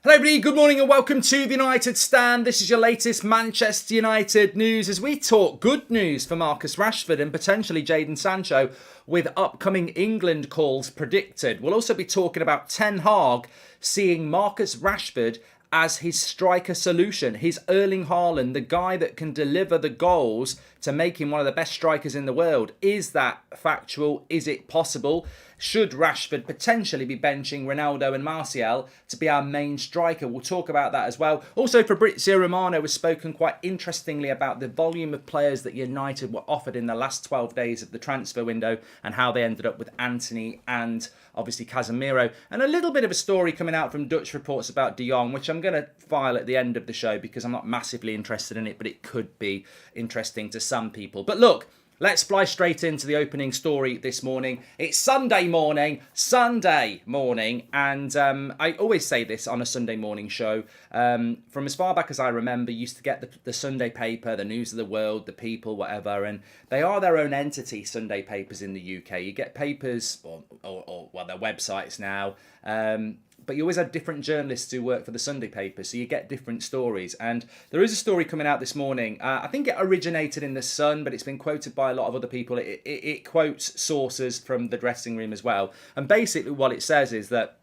Hello everybody, good morning and welcome to the United Stand. This is your latest Manchester United news as we talk good news for Marcus Rashford and potentially Jadon Sancho with upcoming England calls predicted. We'll also be talking about Ten Hag seeing Marcus Rashford as his striker solution, his Erling Haaland, the guy that can deliver the goals to make him one of the best strikers in the world. Is that factual? Is it possible? Should Rashford potentially be benching Ronaldo and Martial to be our main striker? We'll talk about that as well. Also, Fabrizio Romano has spoken quite interestingly about the volume of players that United were offered in the last 12 days of the transfer window and how they ended up with Antony and obviously Casemiro. And a little bit of a story coming out from Dutch reports about De Jong, which I'm going to file at the end of the show because I'm not massively interested in it, but it could be interesting to some people. But look, let's fly straight into the opening story this morning. It's Sunday morning, and I always say this on a Sunday morning show. From as far back as I remember, used to get the Sunday paper, the news of the world, the people, whatever, and they are their own entity, Sunday papers in the UK. You get papers, or their websites now, but you always had different journalists who work for the Sunday paper, so you get different stories. And there is a story coming out this morning. I think it originated in The Sun, but it's been quoted by a lot of other people. It quotes sources from the dressing room as well. And basically what it says is that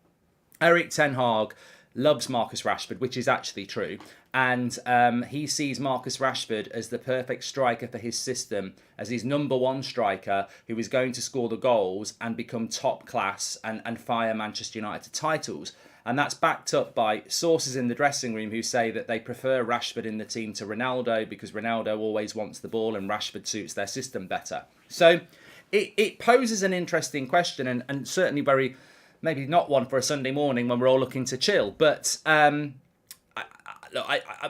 Erik Ten Hag loves Marcus Rashford, which is actually true. And he sees Marcus Rashford as the perfect striker for his system, as his number one striker who is going to score the goals and become top class and fire Manchester United to titles. And that's backed up by sources in the dressing room who say that they prefer Rashford in the team to Ronaldo because Ronaldo always wants the ball and Rashford suits their system better. So it poses an interesting question and certainly very, maybe not one for a Sunday morning when we're all looking to chill. But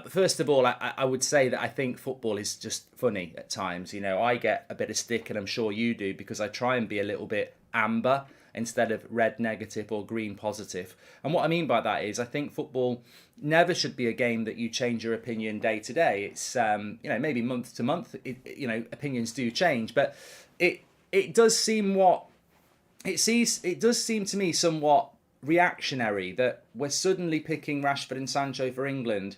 first of all, I would say that I think football is just funny at times. You know, I get a bit of stick, and I'm sure you do, because I try and be a little bit amber instead of red negative or green positive. And what I mean by that is I think football never should be a game that you change your opinion day to day. It's, maybe month to month, opinions do change, but it does seem to me somewhat reactionary that we're suddenly picking Rashford and Sancho for England.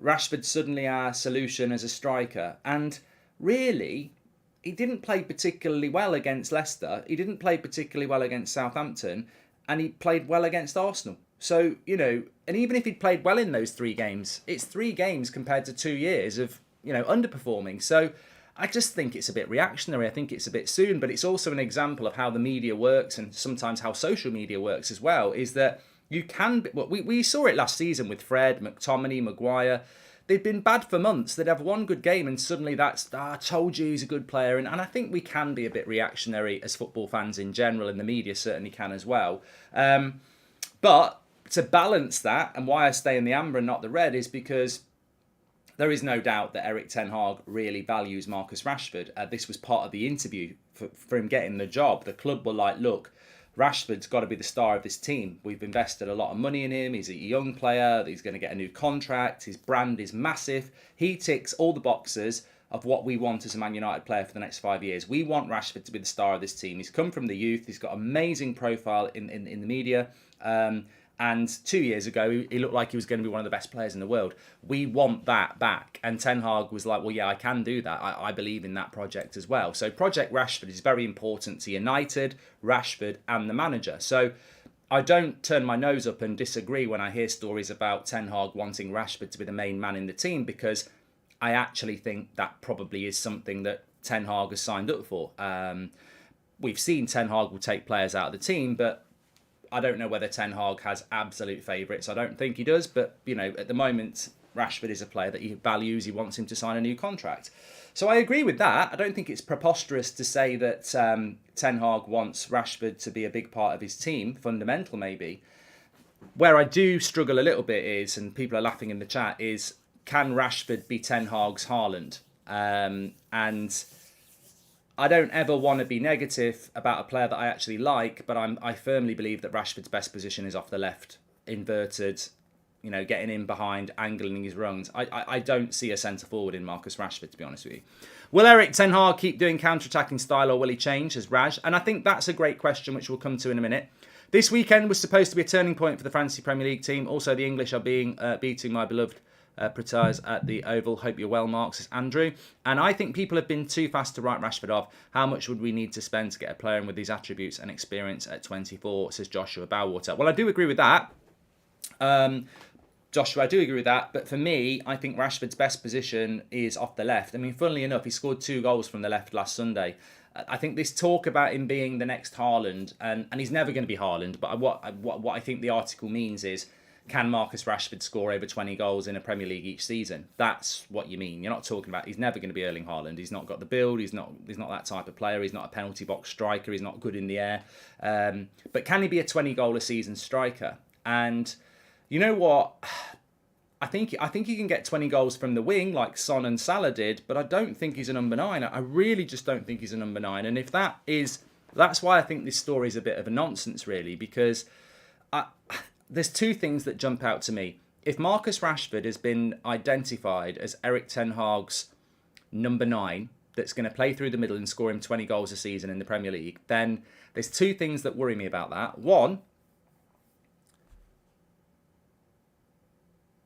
Rashford's suddenly our solution as a striker. And really, he didn't play particularly well against Leicester. He didn't play particularly well against Southampton. And he played well against Arsenal. So, and even if he'd played well in those 3 games, it's 3 games compared to 2 years of, underperforming. So I just think it's a bit reactionary. I think it's a bit soon, but it's also an example of how the media works and sometimes how social media works as well, is that you can... we saw it last season with Fred, McTominay, Maguire. They'd been bad for months. They'd have one good game and suddenly that's, I told you he's a good player. And I think we can be a bit reactionary as football fans in general, and the media certainly can as well. But to balance that, and why I stay in the amber and not the red, is because there is no doubt that Erik Ten Hag really values Marcus Rashford. This was part of the interview for him getting the job. The club were like, look, Rashford's got to be the star of this team. We've invested a lot of money in him. He's a young player. He's going to get a new contract. His brand is massive. He ticks all the boxes of what we want as a Man United player for the next 5 years. We want Rashford to be the star of this team. He's come from the youth. He's got amazing profile in the media. And 2 years ago, he looked like he was going to be one of the best players in the world. We want that back. And Ten Hag was like, well, yeah, I can do that. I believe in that project as well. So Project Rashford is very important to United, Rashford and the manager. So I don't turn my nose up and disagree when I hear stories about Ten Hag wanting Rashford to be the main man in the team, because I actually think that probably is something that Ten Hag has signed up for. We've seen Ten Hag will take players out of the team, but I don't know whether Ten Hag has absolute favourites. I don't think he does, but at the moment, Rashford is a player that he values. He wants him to sign a new contract. So I agree with that. I don't think it's preposterous to say that Ten Hag wants Rashford to be a big part of his team, fundamental maybe. Where I do struggle a little bit is, and people are laughing in the chat, is can Rashford be Ten Hag's Haaland? And I don't ever want to be negative about a player that I actually like, but I firmly believe that Rashford's best position is off the left, inverted, getting in behind, angling his runs. I don't see a centre-forward in Marcus Rashford, to be honest with you. Will Erik Ten Hag keep doing counter-attacking style, or will he change as Raj? And I think that's a great question, which we'll come to in a minute. This weekend was supposed to be a turning point for the Fantasy Premier League team. Also, the English are beating my beloved Pratas at the Oval. Hope you're well, Marks. It's Andrew. And I think people have been too fast to write Rashford off. How much would we need to spend to get a player in with these attributes and experience at 24, says Joshua Bowater. Well, I do agree with that. Joshua, I do agree with that. But for me, I think Rashford's best position is off the left. I mean, funnily enough, he scored 2 goals from the left last Sunday. I think this talk about him being the next Haaland, and he's never going to be Haaland, but what I think the article means is, can Marcus Rashford score over 20 goals in a Premier League each season? That's what you mean. You're not talking about, he's never going to be Erling Haaland. He's not got the build. He's not that type of player. He's not a penalty box striker. He's not good in the air. But can he be a 20 goal a season striker? And you know what? I think he can get 20 goals from the wing like Son and Salah did, but I don't think he's a number 9. I really just don't think he's a number 9. And if that's why I think this story is a bit of a nonsense, really, because there's 2 things that jump out to me. If Marcus Rashford has been identified as Erik ten Hag's number 9, that's going to play through the middle and score him 20 goals a season in the Premier League, then there's 2 things that worry me about that. One,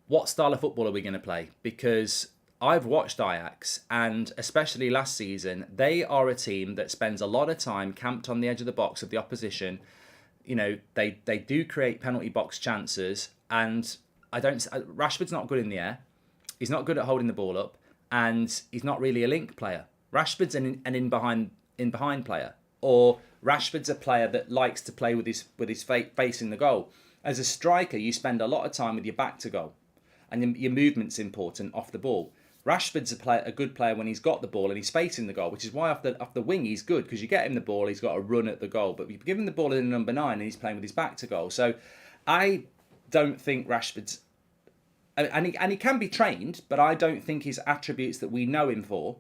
what style of football are we going to play? Because I've watched Ajax, and especially last season, they are a team that spends a lot of time camped on the edge of the box of the opposition. You know, they do create penalty box chances, and Rashford's not good in the air. He's not good at holding the ball up, and he's not really a link player. Rashford's an in behind player, or Rashford's a player that likes to play with his face in the goal. As a striker, you spend a lot of time with your back to goal, and your movement's important off the ball. Rashford's a good player when he's got the ball and he's facing the goal, which is why off the wing he's good, because you get him the ball, he's got to run at the goal. But you give him the ball in number 9 and he's playing with his back to goal. So I don't think Rashford's... And he can be trained, but I don't think his attributes that we know him for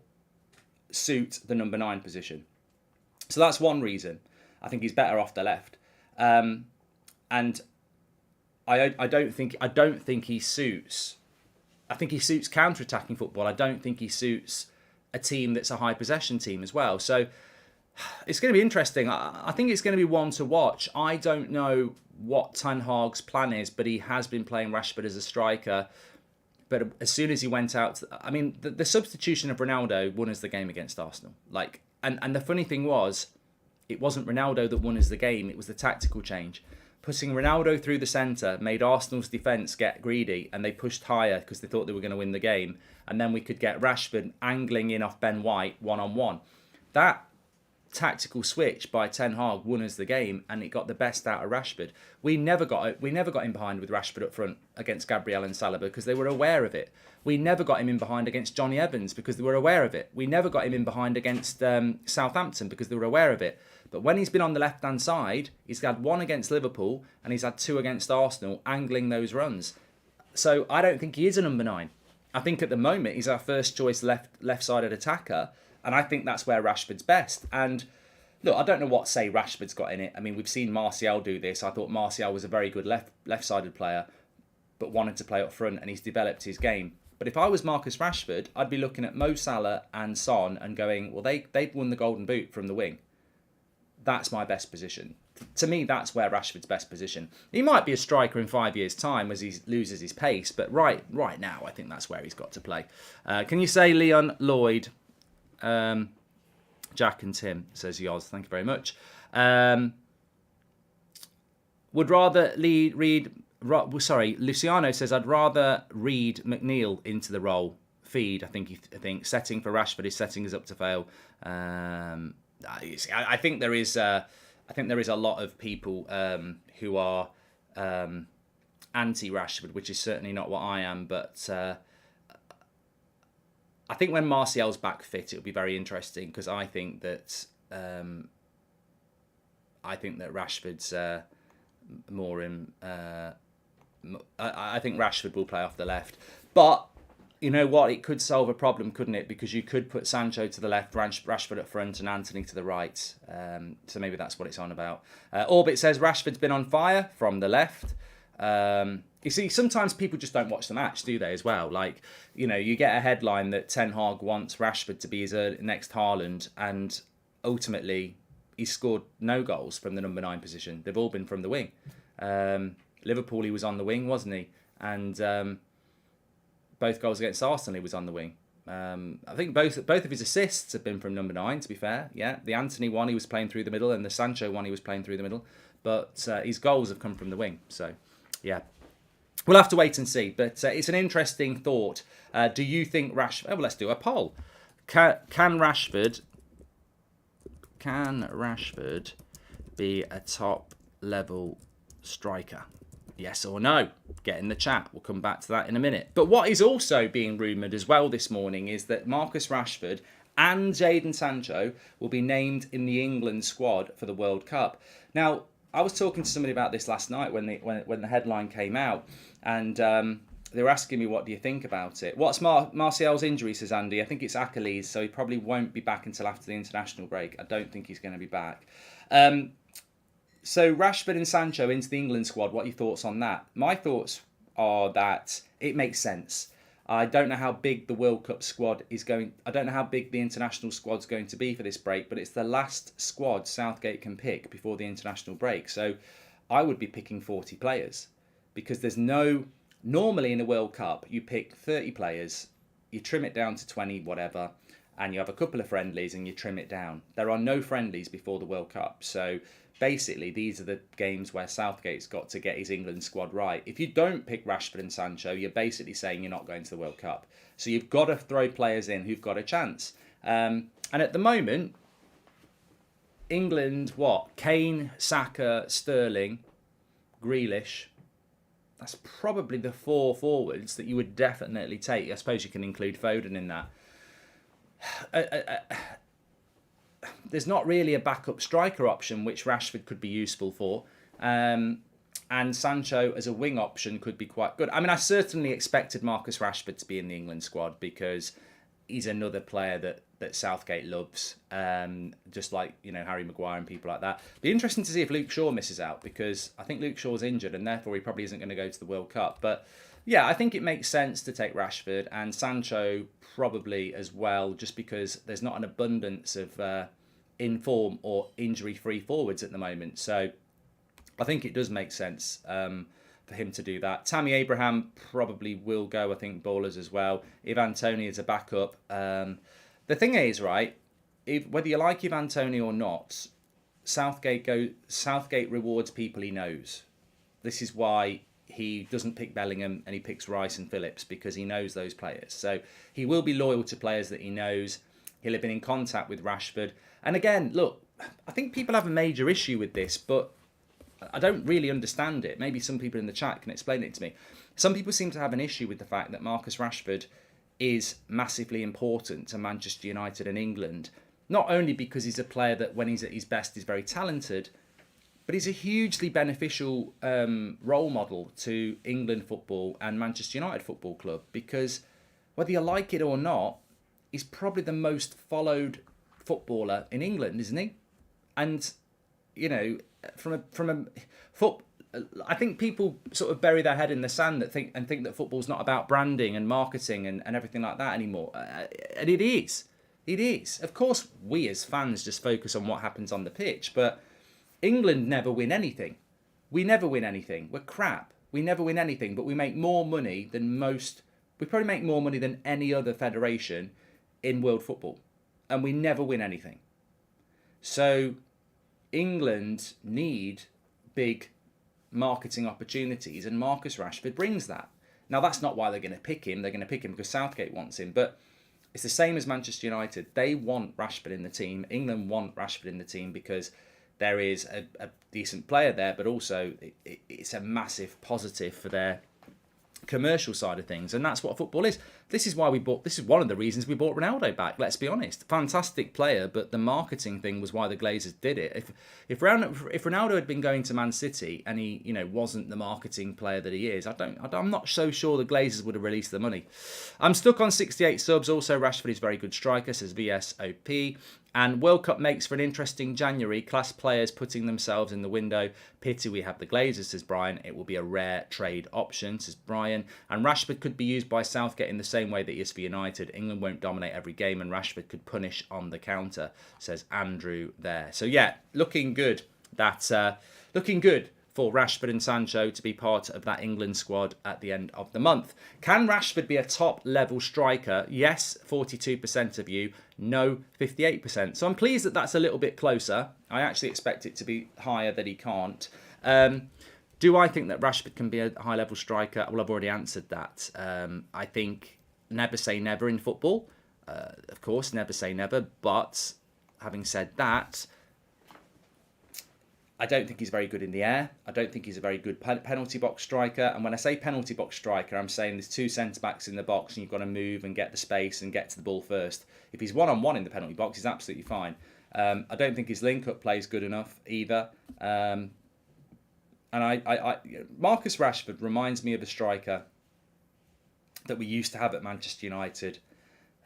suit the number 9 position. So that's one reason. I think he's better off the left. And I don't think he suits... I think he suits counter-attacking football. I don't think he suits a team that's a high possession team as well. So it's going to be interesting. I think it's going to be one to watch. I don't know what Ten Hag's plan is, but he has been playing Rashford as a striker. But as soon as he went out, the substitution of Ronaldo won us the game against Arsenal. And the funny thing was, it wasn't Ronaldo that won us the game. It was the tactical change. Putting Ronaldo through the centre made Arsenal's defence get greedy, and they pushed higher because they thought they were going to win the game. And then we could get Rashford angling in off Ben White one-on-one. That tactical switch by Ten Hag won us the game, and it got the best out of Rashford. We never got in behind with Rashford up front against Gabriel and Salah because they were aware of it. We never got him in behind against Johnny Evans because they were aware of it. We never got him in behind against Southampton because they were aware of it. But when he's been on the left-hand side, he's had 1 against Liverpool and he's had 2 against Arsenal, angling those runs. So I don't think he is a number 9. I think at the moment he's our first choice left-sided attacker, and I think that's where Rashford's best. And look, I don't know what say Rashford's got in it. I mean, we've seen Martial do this. I thought Martial was a very good left-sided player, but wanted to play up front, and he's developed his game. But if I was Marcus Rashford, I'd be looking at Mo Salah and Son and going, well, they've won the Golden Boot from the wing. That's my best position. To me, that's where Rashford's best position. He might be a striker in 5 years' time as he loses his pace, but right now, I think that's where he's got to play. Can you say Leon Lloyd, Jack and Tim, says Yoz. Thank you very much. Luciano says, I'd rather read McNeil into the role. Feed, I think setting for Rashford, his setting is up to fail. I think there is a lot of people who are anti-Rashford, which is certainly not what I am. But I think when Martial's back fit, it'll be very interesting because I think that Rashford's more in. I think Rashford will play off the left, but. You know what? It could solve a problem, couldn't it? Because you could put Sancho to the left, Rashford up front, and Anthony to the right. So maybe that's what it's on about. Orbit says Rashford's been on fire from the left. You see, sometimes people just don't watch the match, do they, as well? Like, you know, you get a headline that Ten Hag wants Rashford to be his next Haaland, and ultimately he's scored no goals from the number 9 position. They've all been from the wing. Liverpool, he was on the wing, wasn't he? And both goals against Arsenal, he was on the wing. I think both of his assists have been from number 9, to be fair. Yeah, the Anthony one, he was playing through the middle, and the Sancho one, he was playing through the middle. But his goals have come from the wing. So, yeah. We'll have to wait and see. But it's an interesting thought. Do you think Rashford... Oh, well, let's do a poll. Can Rashford be a top-level striker? Yes or no? Get in the chat. We'll come back to that in a minute. But what is also being rumoured as well this morning is that Marcus Rashford and Jadon Sancho will be named in the England squad for the World Cup. Now, I was talking to somebody about this last night when the headline came out, and they were asking me, what do you think about it? What's Martial's injury, says Andy? I think it's Achilles, so he probably won't be back until after the international break. I don't think he's going to be back. So Rashford and Sancho into the England squad, what are your thoughts on that? My thoughts are that it makes sense. I don't know how big the World Cup squad is going. I don't know how big the international squad's going to be for this break, but it's the last squad Southgate can pick before the international break. So I would be picking 40 players because there's no... Normally in a World Cup, you pick 30 players, you trim it down to 20, whatever, and you have a couple of friendlies and you trim it down. There are no friendlies before the World Cup. So basically, these are the games where Southgate's got to get his England squad right. If you don't pick Rashford and Sancho, you're basically saying you're not going to the World Cup. So you've got to throw players in who've got a chance. And at the moment, England, what? Kane, Saka, Sterling, Grealish. That's probably the 4 forwards that you would definitely take. I suppose you can include Foden in that. There's not really a backup striker option which Rashford could be useful for. And Sancho as a wing option could be quite good. I mean, I certainly expected Marcus Rashford to be in the England squad because he's another player that Southgate loves. Just like, Harry Maguire and people like that. Be interesting to see if Luke Shaw misses out because I think Luke Shaw's injured and therefore he probably isn't going to go to the World Cup. But yeah, I think it makes sense to take Rashford and Sancho probably as well, just because there's not an abundance of in-form or injury-free forwards at the moment. So I think it does make sense for him to do that. Tammy Abraham probably will go, I think ballers as well. Ivan Toney is a backup. The thing is, right, whether you like Ivan Toney or not, Southgate rewards people he knows. This is why he doesn't pick Bellingham and he picks Rice and Phillips, because he knows those players. So he will be loyal to players that he knows. He'll have been in contact with Rashford. And again, look, I think people have a major issue with this, but I don't really understand it. Maybe some people in the chat can explain it to me. Some people seem to have an issue with the fact that Marcus Rashford is massively important to Manchester United and England, not only because he's a player that when he's at his best is very talented, but he's a hugely beneficial role model to England football and Manchester United Football Club, because whether you like it or not, he's probably the most followed footballer in England, isn't he? And, I think people sort of bury their head in the sand think that football's not about branding and marketing and everything like that anymore. And it is. It is. Of course, we as fans just focus on what happens on the pitch, but England never win anything. We never win anything. We're crap. We never win anything, but we make more money than most. We probably make more money than any other federation in world football, and we never win anything. So England need big marketing opportunities, and Marcus Rashford brings that. Now, that's not why they're going to pick him. They're going to pick him because Southgate wants him, but it's the same as Manchester United. They want Rashford in the team. England want Rashford in the team because there is a decent player there, but also it's a massive positive for their commercial side of things, and that's what football is. This is one of the reasons we bought Ronaldo back, let's be honest. Fantastic player, but the marketing thing was why the Glazers did it. If Ronaldo had been going to Man City and he wasn't the marketing player that he is, I'm not so sure the Glazers would have released the money. I'm stuck on 68 subs. Also, Rashford is very good striker, says VSOP. And World Cup makes for an interesting January. Class players putting themselves in the window. Pity we have the Glazers, says Brian. It will be a rare trade option, says Brian. And Rashford could be used by Southgate in the same way that he is for United. England won't dominate every game and Rashford could punish on the counter, says Andrew there. So yeah, looking good. That's looking good for Rashford and Sancho to be part of that England squad at the end of the month. Can Rashford be a top-level striker? Yes, 42% of you. No, 58%. So I'm pleased that that's a little bit closer. I actually expect it to be higher, that he can't. Do I think that Rashford can be a high-level striker? Well, I've already answered that. I think never say never in football. Of course, never say never. But having said that, I don't think he's very good in the air. I don't think he's a very good penalty box striker. And when I say penalty box striker, I'm saying there's two centre-backs in the box and you've got to move and get the space and get to the ball first. If he's one-on-one in the penalty box, he's absolutely fine. I don't think his link-up play is good enough either. And Marcus Rashford reminds me of a striker that we used to have at Manchester United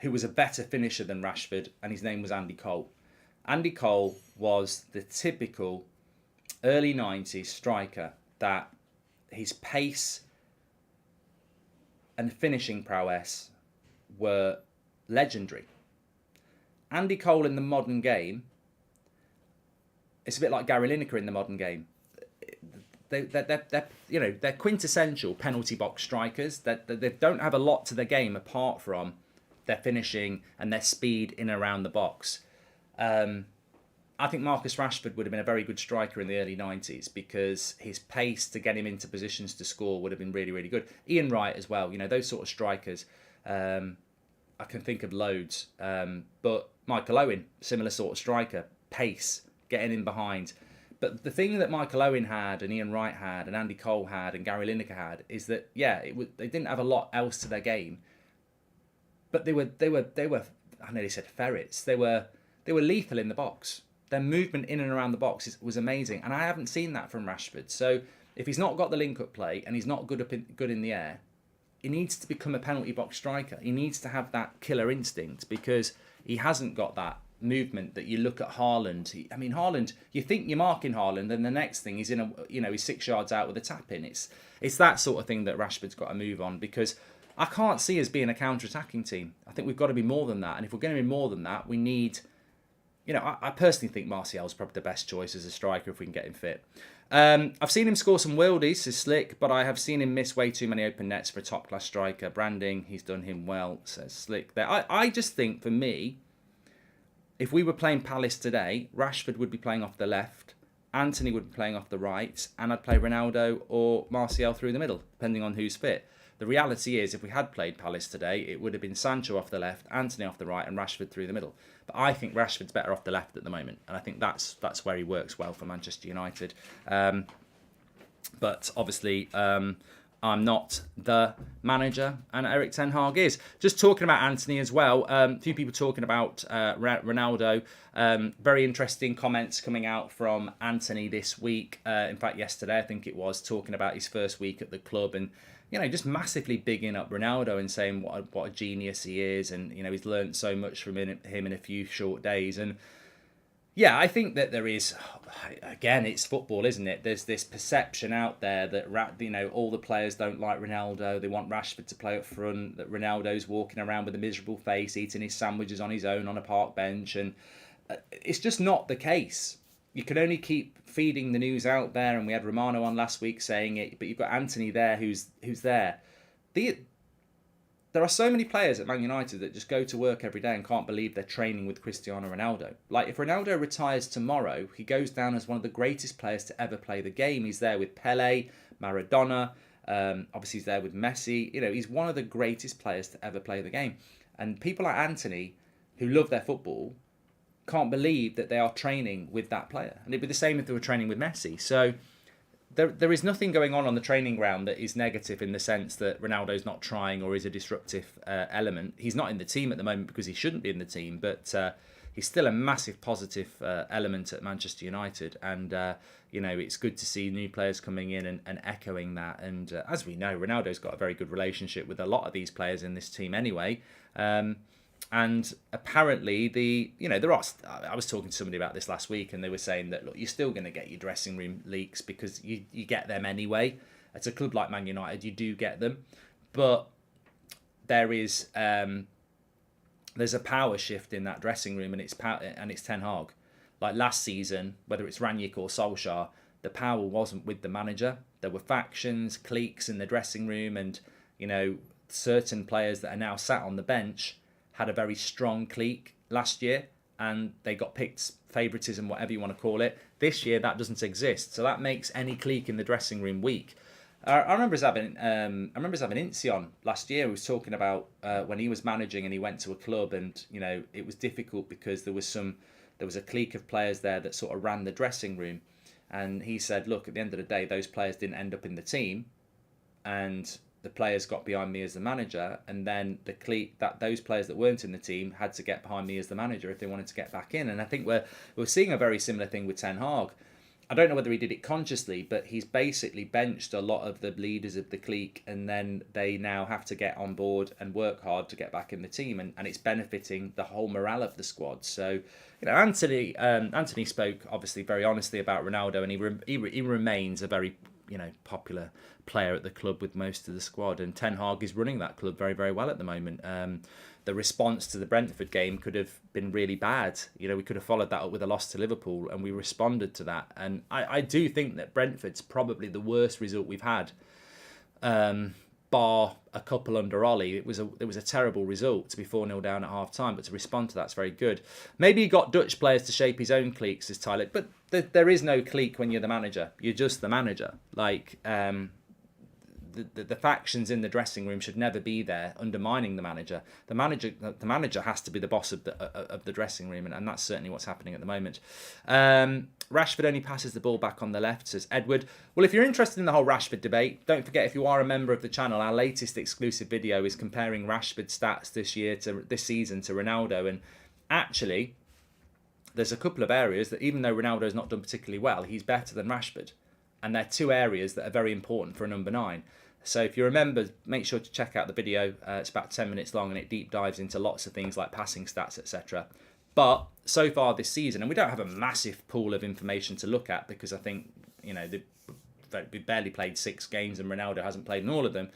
who was a better finisher than Rashford, and his name was Andy Cole. Andy Cole was the typical early 90s striker that his pace and finishing prowess were legendary. Andy Cole in the modern game, it's a bit like Gary Lineker in the modern game. They're quintessential penalty box strikers. They don't have a lot to their game apart from their finishing and their speed in and around the box. I think Marcus Rashford would have been a very good striker in the early 90s because his pace to get him into positions to score would have been really, really good. Ian Wright as well, those sort of strikers. I can think of loads. But Michael Owen, similar sort of striker, pace, getting in behind. But the thing that Michael Owen had and Ian Wright had and Andy Cole had and Gary Lineker had is that, they didn't have a lot else to their game. But they were I nearly said ferrets. They were lethal in the box. Their movement in and around the box was amazing, and I haven't seen that from Rashford. So if he's not got the link-up play and he's not good in the air, he needs to become a penalty box striker. He needs to have that killer instinct because he hasn't got that movement that you look at Haaland. Haaland, you think you're marking Haaland, and the next thing he's he's 6 yards out with a tap in. It's that sort of thing that Rashford's got to move on because I can't see us being a counter-attacking team. I think we've got to be more than that, and if we're going to be more than that, we need. I personally think Martial's probably the best choice as a striker if we can get him fit. I've seen him score some worldies, says Slick, but I have seen him miss way too many open nets for a top-class striker. Branding, he's done him well, says Slick there. I just think, for me, if we were playing Palace today, Rashford would be playing off the left, Anthony would be playing off the right, and I'd play Ronaldo or Martial through the middle, depending on who's fit. The reality is, if we had played Palace today, it would have been Sancho off the left, Anthony off the right, and Rashford through the middle. But I think Rashford's better off the left at the moment, and I think that's where he works well for Manchester United. But obviously, I'm not the manager, and Erik ten Hag is. Just talking about Anthony as well, a few people talking about Ronaldo. Very interesting comments coming out from Anthony this week. In fact, yesterday, I think it was, talking about his first week at the club and just massively bigging up Ronaldo and saying what a genius he is, and he's learnt so much from him in a few short days. And yeah, I think that there is, again, it's football, isn't it? There's this perception out there that all the players don't like Ronaldo. They want Rashford to play up front. That Ronaldo's walking around with a miserable face, eating his sandwiches on his own on a park bench, and it's just not the case. You can only keep feeding the news out there, and we had Romano on last week saying it, but you've got Anthony there who's there. There are so many players at Man United that just go to work every day and can't believe they're training with Cristiano Ronaldo. Like, if Ronaldo retires tomorrow, he goes down as one of the greatest players to ever play the game. He's there with Pele, Maradona, obviously he's there with Messi. He's one of the greatest players to ever play the game. And people like Anthony, who love their football, can't believe that they are training with that player. And it'd be the same if they were training with Messi. So there is nothing going on the training ground that is negative in the sense that Ronaldo's not trying or is a disruptive element. He's not in the team at the moment because he shouldn't be in the team, but he's still a massive positive element at Manchester United. And, it's good to see new players coming in and echoing that. And as we know, Ronaldo's got a very good relationship with a lot of these players in this team anyway. And apparently I was talking to somebody about this last week, and they were saying that, look, you're still going to get your dressing room leaks because you get them anyway. At a club like Man United, you do get them, but there's a power shift in that dressing room, and it's Ten Hag. Like last season, whether it's Rangnick or Solskjaer, the power wasn't with the manager. There were factions, cliques in the dressing room, and certain players that are now sat on the bench had a very strong clique last year, and they got picked, favouritism, whatever you want to call it. This year, that doesn't exist, so that makes any clique in the dressing room weak. I remember us having Ince on last year. He was talking about when he was managing and he went to a club, and it was difficult because there was a clique of players there that sort of ran the dressing room, and he said, look, at the end of the day, those players didn't end up in the team, and the players got behind me as the manager, and then the clique that those players that weren't in the team had to get behind me as the manager if they wanted to get back in. And I think we're seeing a very similar thing with Ten Hag. I don't know whether he did it consciously, but he's basically benched a lot of the leaders of the clique, and then they now have to get on board and work hard to get back in the team, and it's benefiting the whole morale of the squad. So, Anthony spoke obviously very honestly about Ronaldo, and he remains a very popular player at the club with most of the squad, and Ten Hag is running that club very, very well at the moment. The response to the Brentford game could have been really bad. We could have followed that up with a loss to Liverpool, and we responded to that. And I do think that Brentford's probably the worst result we've had, bar a couple under Ollie. It was a terrible result to be 4-0 down at half time, but to respond to that's very good. Maybe he got Dutch players to shape his own cliques, says Tyler, but there is no clique when you're the manager. You're just the manager. Like, the factions in the dressing room should never be there undermining the manager. The manager has to be the boss of the dressing room, and that's certainly what's happening at the moment. Rashford only passes the ball back on the left, says Edward. Well, if you're interested in the whole Rashford debate, don't forget, if you are a member of the channel, our latest exclusive video is comparing Rashford's stats this season to Ronaldo, and actually there's a couple of areas that, even though Ronaldo's not done particularly well, he's better than Rashford, and they're two areas that are very important for a number 9. So if you remember, make sure to check out the video. It's about 10 minutes long, and it deep dives into lots of things like passing stats, etc. But so far this season, and we don't have a massive pool of information to look at because I think we barely played 6 games and Ronaldo hasn't played in all of them.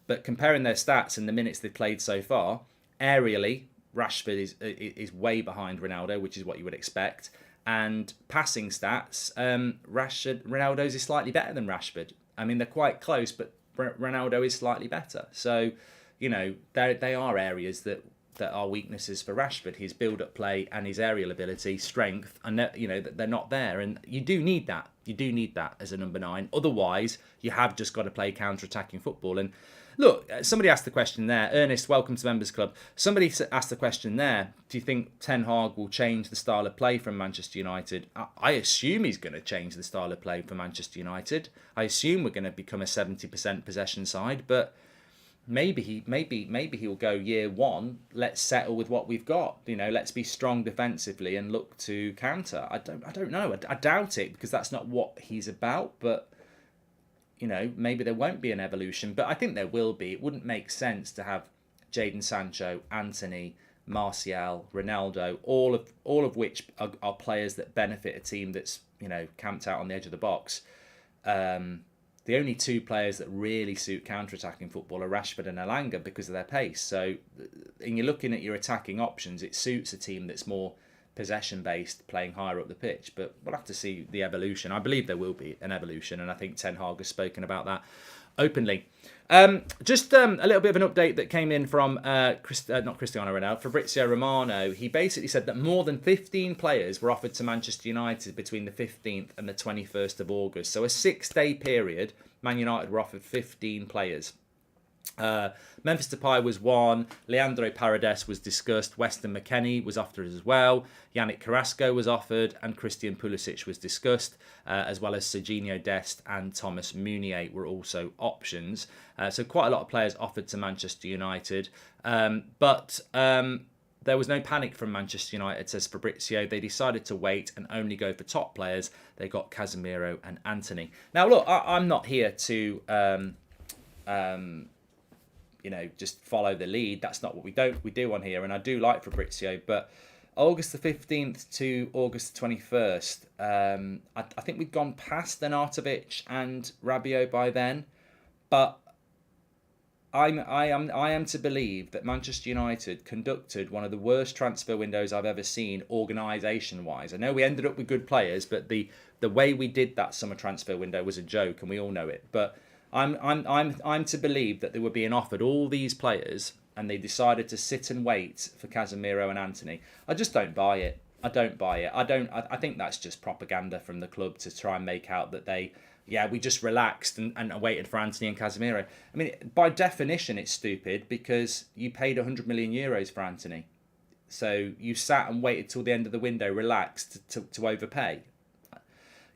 But comparing their stats and the minutes they've played so far, aerially, Rashford is way behind Ronaldo, which is what you would expect. And passing stats, Ronaldo's is slightly better than Rashford. I mean, they're quite close, but Ronaldo is slightly better. So, they are areas that are weaknesses for Rashford. His build-up play and his aerial ability, strength, and they're not there. And you do need that. You do need that as a number 9. Otherwise, you have just got to play counter-attacking football. And look, somebody asked the question there. Ernest, welcome to Members Club. Somebody asked the question there. Do you think Ten Hag will change the style of play from Manchester United? I assume he's going to change the style of play for Manchester United. I assume we're going to become a 70% possession side, but maybe he'll go year 1. Let's settle with what we've got. Let's be strong defensively and look to counter. I don't know. I doubt it, because that's not what he's about. But maybe there won't be an evolution, but I think there will be. It wouldn't make sense to have Jadon Sancho, Anthony, Martial, Ronaldo, all of which are players that benefit a team that's camped out on the edge of the box. The only 2 players that really suit counter-attacking football are Rashford and HAALAND because of their pace. So, and you're looking at your attacking options, it suits a team that's more possession-based, playing higher up the pitch. But we'll have to see the evolution. I believe there will be an evolution, and I think Ten Hag has spoken about that openly. Just a little bit of an update that came in from not Cristiano Ronaldo, Fabrizio Romano. He basically said that more than 15 players were offered to Manchester United between the 15th and the 21st of August. So a 6-day period, Man United were offered 15 players. Memphis Depay was one. Leandro Paredes was discussed. Weston McKennie was offered as well. Yannick Carrasco was offered, and Christian Pulisic was discussed, as well as Serginho Dest and Thomas Meunier were also options. So quite a lot of players offered to Manchester United, but there was no panic from Manchester United, says Fabrizio. They decided to wait and only go for top players. They got Casemiro and Antony. Now, look, I'm not here to just follow the lead. That's not what we do on here. And I do like Fabrizio, but August the 15th to August the 21st, I think we'd gone past Arnautovic and Rabiot by then, but I am to believe that Manchester United conducted one of the worst transfer windows I've ever seen organisation-wise. I know we ended up with good players, but the way we did that summer transfer window was a joke, and we all know it. But I'm to believe that they were being offered all these players, and they decided to sit and wait for Casemiro and Antony. I just don't buy it. I think that's just propaganda from the club to try and make out that we just relaxed and waited for Antony and Casemiro. I mean, by definition, it's stupid because you paid 100 million euros for Antony. So you sat and waited till the end of the window, relaxed to overpay.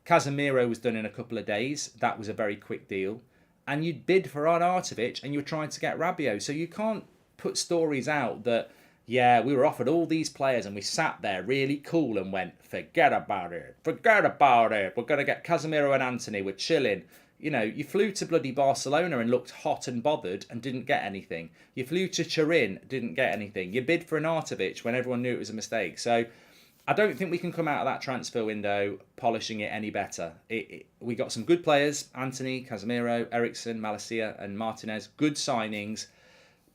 Casemiro was done in a couple of days. That was a very quick deal. And you'd bid for Arnautovic and you were trying to get Rabiot. So you can't put stories out that, we were offered all these players and we sat there really cool and went, forget about it. We're going to get Casemiro and Antony. We're chilling. You flew to bloody Barcelona and looked hot and bothered and didn't get anything. You flew to Turin, didn't get anything. You bid for Arnautovic when everyone knew it was a mistake. So I don't think we can come out of that transfer window polishing it any better. We got some good players, Antony, Casemiro, Eriksen, Malacia and Martinez, good signings.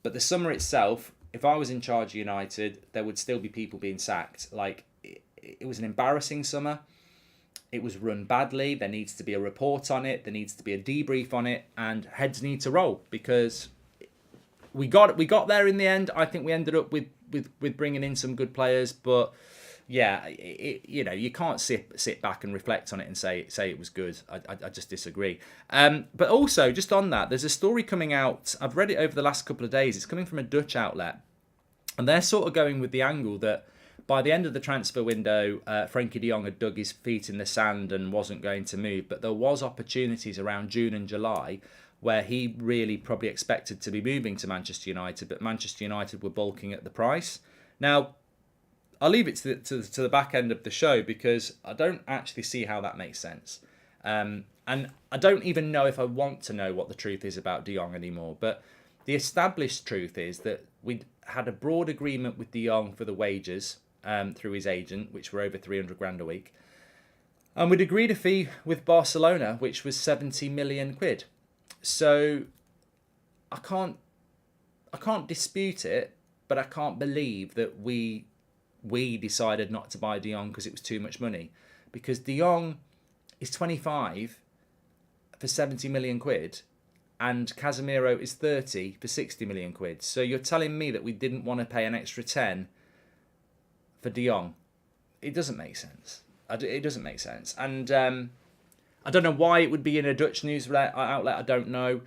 But the summer itself, if I was in charge of United, there would still be people being sacked. It was an embarrassing summer. It was run badly. There needs to be a report on it. There needs to be a debrief on it, and heads need to roll because we got there in the end. I think we ended up with bringing in some good players, but you can't sit back and reflect on it and say it was good. I just disagree. But also, just on that, there's a story coming out. I've read it over the last couple of days. It's coming from a Dutch outlet, and they're sort of going with the angle that by the end of the transfer window, Frenkie de Jong had dug his feet in the sand and wasn't going to move. But there was opportunities around June and July where he really probably expected to be moving to Manchester United, but Manchester United were balking at the price. Now, I'll leave it to the back end of the show because I don't actually see how that makes sense. And I don't even know if I want to know what the truth is about De Jong anymore. But the established truth is that we had a broad agreement with De Jong for the wages through his agent, which were over 300 grand a week. And we'd agreed a fee with Barcelona, which was 70 million quid. So I can't dispute it, but I can't believe that we decided not to buy De Jong because it was too much money. Because De Jong is 25 for 70 million quid and Casemiro is 30 for 60 million quid. So you're telling me that we didn't want to pay an extra 10 for De Jong? It doesn't make sense. It doesn't make sense. And I don't know why it would be in a Dutch news outlet. I don't know.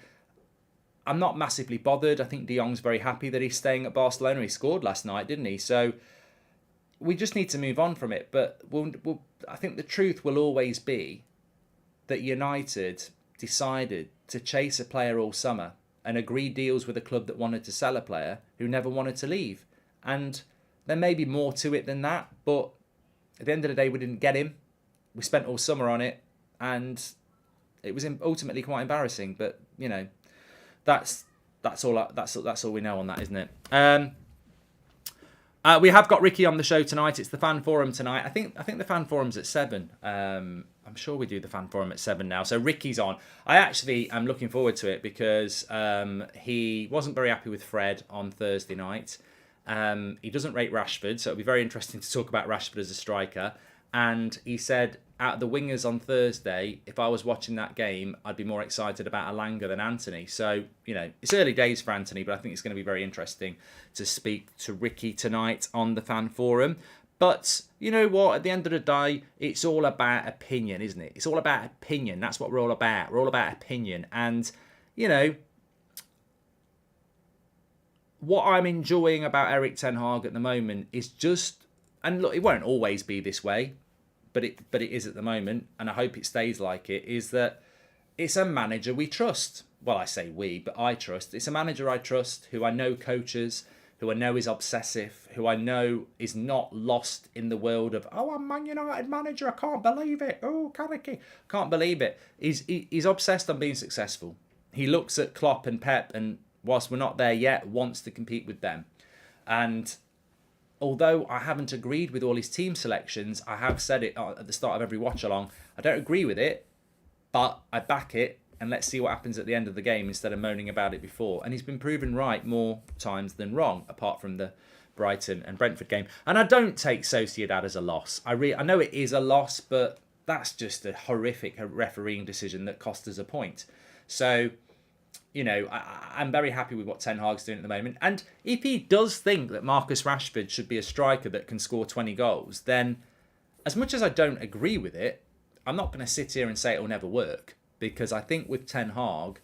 I'm not massively bothered. I think De Jong's very happy that he's staying at Barcelona. He scored last night, didn't he? So we just need to move on from it. But I think the truth will always be that United decided to chase a player all summer and agree deals with a club that wanted to sell a player who never wanted to leave. And there may be more to it than that, but at the end of the day, we didn't get him. We spent all summer on it, and it was ultimately quite embarrassing. But that's all we know on that, isn't it? We have got Ricky on the show tonight. It's the fan forum tonight. I think the fan forum's at 7. I'm sure we do the fan forum at 7 now. So Ricky's on. I actually am looking forward to it because he wasn't very happy with Fred on Thursday night. He doesn't rate Rashford, so it'll be very interesting to talk about Rashford as a striker. And he said, out of the wingers on Thursday, if I was watching that game, I'd be more excited about Elanga than Antony. So, it's early days for Antony, but I think it's going to be very interesting to speak to Ricky tonight on the fan forum. But you know what? At the end of the day, it's all about opinion, isn't it? It's all about opinion. That's what we're all about. We're all about opinion. And, what I'm enjoying about Erik ten Hag at the moment is just, and look, it won't always be this way, but it is at the moment, and I hope it stays like it, is that it's a manager we trust. Well, I say we, but I trust. It's a manager I trust, who I know coaches, who I know is obsessive, who I know is not lost in the world of, oh, I'm Man United manager, I can't believe it. Oh, Kaneki, can't believe it. He's obsessed on being successful. He looks at Klopp and Pep and whilst we're not there yet, wants to compete with them. And although I haven't agreed with all his team selections, I have said it at the start of every watch along, I don't agree with it, but I back it, and let's see what happens at the end of the game instead of moaning about it before. And he's been proven right more times than wrong, apart from the Brighton and Brentford game. And I don't take Sociedad as a loss. I know it is a loss, but that's just a horrific refereeing decision that cost us a point. So, you know, I'm very happy with what Ten Hag's doing at the moment. And if he does think that Marcus Rashford should be a striker that can score 20 goals, then as much as I don't agree with it, I'm not going to sit here and say it'll never work. Because I think with Ten Hag,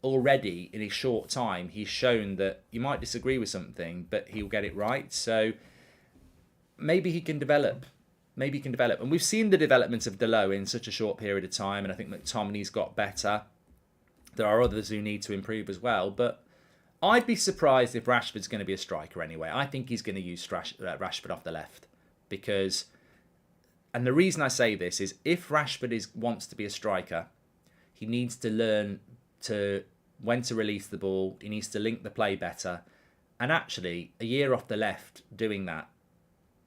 already in a short time, he's shown that you might disagree with something, but he'll get it right. So maybe he can develop. Maybe he can develop. And we've seen the development of Delo in such a short period of time, and I think McTominay's got better. There are others who need to improve as well, but I'd be surprised if Rashford's going to be a striker anyway. I think he's going to use Rashford off the left because... And the reason I say this is if Rashford wants to be a striker, he needs to learn when to release the ball. He needs to link the play better. And actually, a year off the left doing that,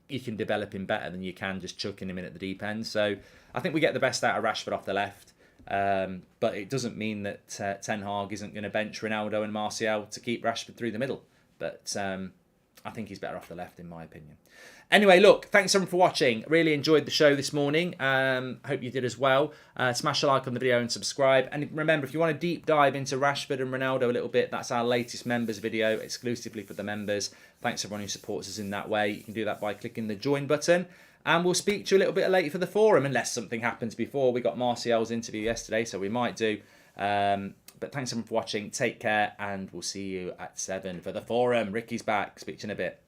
you can develop him better than you can just chucking him in at the deep end. So I think we get the best out of Rashford off the left. But it doesn't mean that Ten Hag isn't going to bench Ronaldo and Martial to keep Rashford through the middle. But I think he's better off the left, in my opinion. Anyway, look, thanks everyone for watching. Really enjoyed the show this morning. Hope you did as well. Smash a like on the video and subscribe. And remember, if you want to deep dive into Rashford and Ronaldo a little bit, that's our latest members video, exclusively for the members. Thanks everyone who supports us in that way. You can do that by clicking the join button. And we'll speak to you a little bit later for the forum, unless something happens before. We got Martial's interview yesterday, so we might do. But thanks everyone for watching. Take care, and we'll see you at 7 for the forum. Ricky's back. Speak to you in a bit.